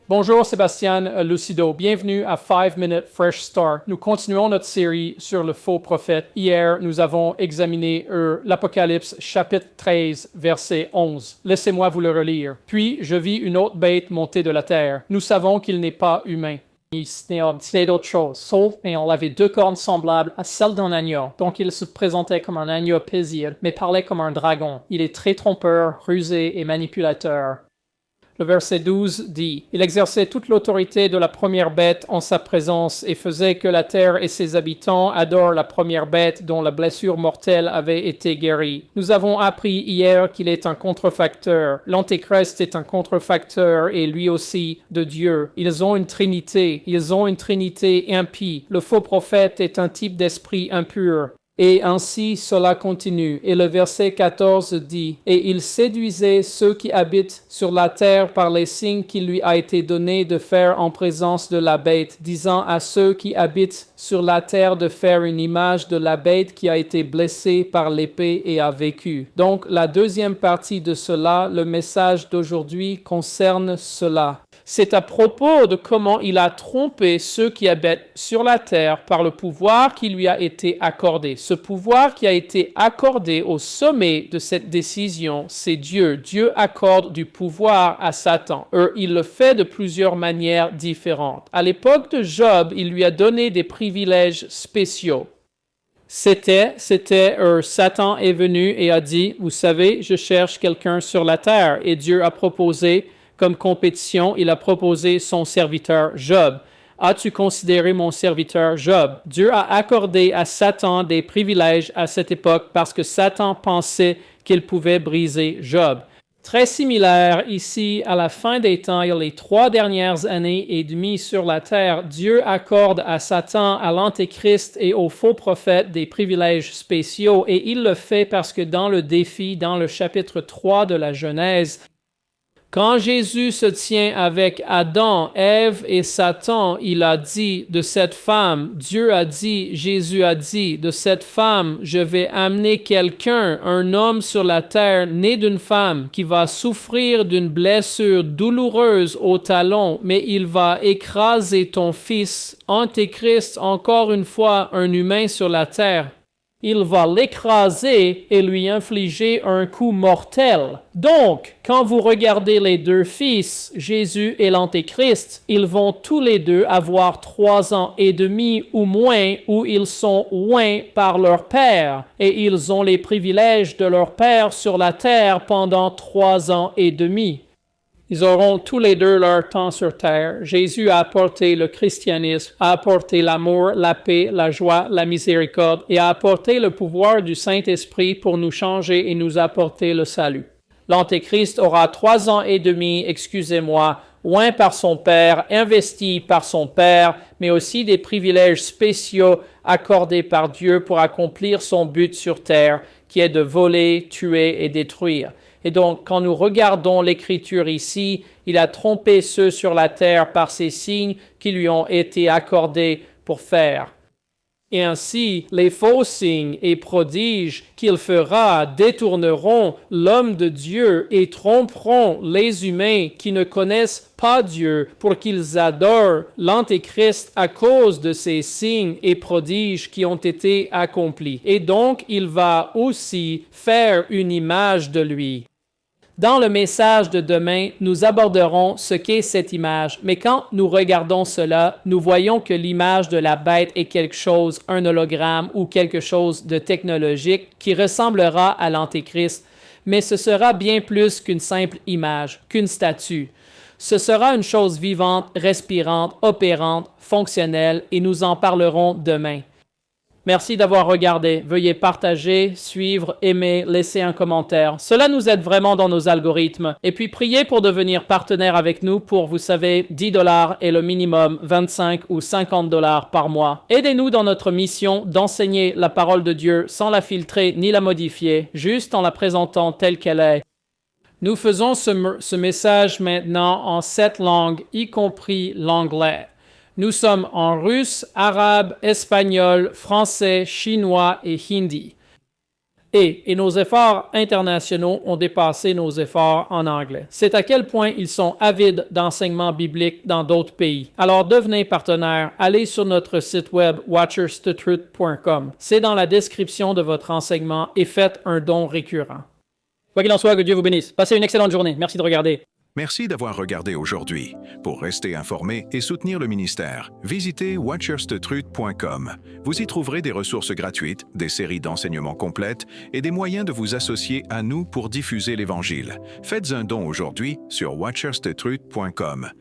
Bonjour Sébastien Lucido, bienvenue à 5 Minute Fresh Start. Nous continuons notre série sur le faux prophète. Hier, nous avons examiné l'Apocalypse chapitre 13, verset 11. Laissez-moi vous le relire. Puis je vis une autre bête monter de la terre. Nous savons qu'il n'est pas humain. C'était d'autre chose, sauf et on avait deux cornes semblables à celles d'un agneau. Donc il se présentait comme un agneau paisible, mais parlait comme un dragon. Il est très trompeur, rusé et manipulateur. Le verset 12 dit « Il exerçait toute l'autorité de la première bête en sa présence et faisait que la terre et ses habitants adorent la première bête dont la blessure mortelle avait été guérie. » Nous avons appris hier qu'il est un contrefacteur. L'Antéchrist est un contrefacteur et lui aussi de Dieu. Ils ont une trinité impie. Le faux prophète est un type d'esprit impur. Et ainsi cela continue. Et le verset 14 dit « Et il séduisait ceux qui habitent sur la terre par les signes qu'il lui a été donné de faire en présence de la bête, disant à ceux qui habitent sur la terre de faire une image de la bête qui a été blessée par l'épée et a vécu. » Donc la deuxième partie de cela, le message d'aujourd'hui concerne cela. C'est à propos de comment il a trompé ceux qui habitent sur la terre par le pouvoir qui lui a été accordé. Ce pouvoir qui a été accordé au sommet de cette décision, c'est Dieu. Dieu accorde du pouvoir à Satan. Il le fait de plusieurs manières différentes. À l'époque de Job, il lui a donné des privilèges spéciaux. Satan est venu et a dit, vous savez, je cherche quelqu'un sur la terre. Et Dieu a proposé comme compétition, il a proposé son serviteur Job. As-tu considéré mon serviteur Job? Dieu a accordé à Satan des privilèges à cette époque parce que Satan pensait qu'il pouvait briser Job. Très similaire ici, à la fin des temps, il y a les 3 dernières années et demie sur la terre, Dieu accorde à Satan, à l'Antéchrist et aux faux prophètes des privilèges spéciaux et il le fait parce que dans le défi, dans le chapitre 3 de la Genèse, quand Jésus se tient avec Adam, Ève et Satan, il a dit de cette femme, Dieu a dit, Jésus a dit, de cette femme, je vais amener quelqu'un, un homme sur la terre, né d'une femme, qui va souffrir d'une blessure douloureuse au talon, mais il va écraser ton fils, Antéchrist, encore une fois, un humain sur la terre. Il va l'écraser et lui infliger un coup mortel. Donc, quand vous regardez les deux fils, Jésus et l'Antéchrist, ils vont tous les deux avoir 3 ans et demi ou moins où ils sont loin par leur père et ils ont les privilèges de leur père sur la terre pendant 3 ans et demi. Ils auront tous les deux leur temps sur terre. Jésus a apporté le christianisme, a apporté l'amour, la paix, la joie, la miséricorde et a apporté le pouvoir du Saint-Esprit pour nous changer et nous apporter le salut. L'Antéchrist aura 3 ans et demi, loin par son père, investi par son père, mais aussi des privilèges spéciaux accordés par Dieu pour accomplir son but sur terre, qui est de voler, tuer et détruire. Et donc, quand nous regardons l'Écriture ici, il a trompé ceux sur la terre par ces signes qui lui ont été accordés pour faire. Et ainsi, les faux signes et prodiges qu'il fera détourneront l'homme de Dieu et tromperont les humains qui ne connaissent pas Dieu pour qu'ils adorent l'Antéchrist à cause de ces signes et prodiges qui ont été accomplis. Et donc, il va aussi faire une image de lui. Dans le message de demain, nous aborderons ce qu'est cette image, mais quand nous regardons cela, nous voyons que l'image de la bête est quelque chose, un hologramme ou quelque chose de technologique qui ressemblera à l'Antéchrist, mais ce sera bien plus qu'une simple image, qu'une statue. Ce sera une chose vivante, respirante, opérante, fonctionnelle, et nous en parlerons demain. Merci d'avoir regardé. Veuillez partager, suivre, aimer, laisser un commentaire. Cela nous aide vraiment dans nos algorithmes. Et puis priez pour devenir partenaire avec nous pour, vous savez, 10 $ et le minimum 25 ou 50 $ par mois. Aidez-nous dans notre mission d'enseigner la parole de Dieu sans la filtrer ni la modifier, juste en la présentant telle qu'elle est. Nous faisons ce message maintenant en 7 langues, y compris l'anglais. Nous sommes en russe, arabe, espagnol, français, chinois et hindi. Et nos efforts internationaux ont dépassé nos efforts en anglais. C'est à quel point ils sont avides d'enseignements bibliques dans d'autres pays. Alors devenez partenaire, allez sur notre site web watcherstotruth.com. C'est dans la description de votre enseignement et faites un don récurrent. Quoi qu'il en soit, que Dieu vous bénisse. Passez une excellente journée. Merci de regarder. Merci d'avoir regardé aujourd'hui. Pour rester informé et soutenir le ministère, visitez watcherstotruth.com. Vous y trouverez des ressources gratuites, des séries d'enseignements complètes et des moyens de vous associer à nous pour diffuser l'Évangile. Faites un don aujourd'hui sur watcherstotruth.com.